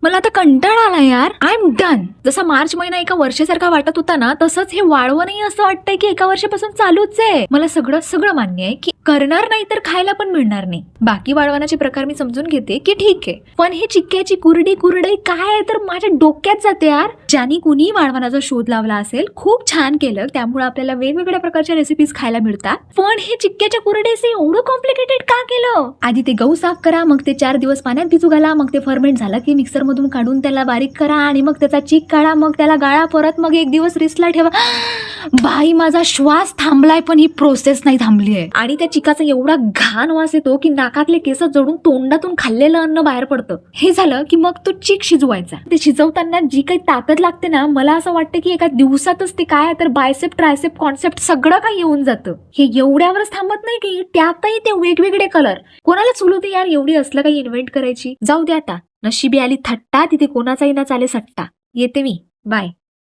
मला आता कंटाळा आला यार. I am done. जसा मार्च महिना एका वर्षासारखा वाटत होता ना, तसंच हे वाळवणही असं वाटतंय की एका वर्षापासून चालूच आहे. मला सगळं मान्य आहे की करणार नाही तर खायला पण मिळणार नाही. बाकी वाळवणाचे प्रकार मी समजून घेते की ठीक आहे, पण हे चिक्क्याची कुरडी काय आहे तर माझ्या डोक्यात जाते यार. ज्यांनी कुणी वाळवणाचा शोध लावला असेल खूप छान केलं, त्यामुळे आपल्याला वेगवेगळ्या प्रकारच्या रेसिपीज खायला मिळतात. पण हे चिक्क्याच्या कुरडीचे एवढं कॉम्प्लिकेटेड का केलं? आधी ते गहू साफ करा, मग ते 4 दिवस पाण्यात भिजू घाला, मग ते फर्मेंट झालं की मिक्सर मधून काढून त्याला बारीक करा आणि मग त्याचा चिक काढा, मग त्याला गाळा, परत मग 1 दिवस रिस्टला ठेवा. बाई माझा श्वास थांबलाय पण ही प्रोसेस नाही थांबली आहे. आणि त्या चिकाचा एवढा घाण वास येतो की नाकातले केस जडून तोंडातून खाल्लेलं अन्न बाहेर पडतं. हे झालं की मग तो चिक शिजवायचा. ते शिजवताना जी काही ताकद लागते ना, मला असं वाटतं की एका दिवसातच ते काय तर बायसेप ट्रायसेप कॉन्सेप्ट सगळं काही येऊन जातं. हे एवढ्यावरच थांबत नाही की त्यातही ते वेगवेगळे कलर. कोणाला चुलवते यार एवढी असलं काही इन्व्हेंट करायची. जाऊ दे आता, नशिबी आली थट्टा, तिथे कोणाचाही ना चाले सट्टा. येते मी. बाय.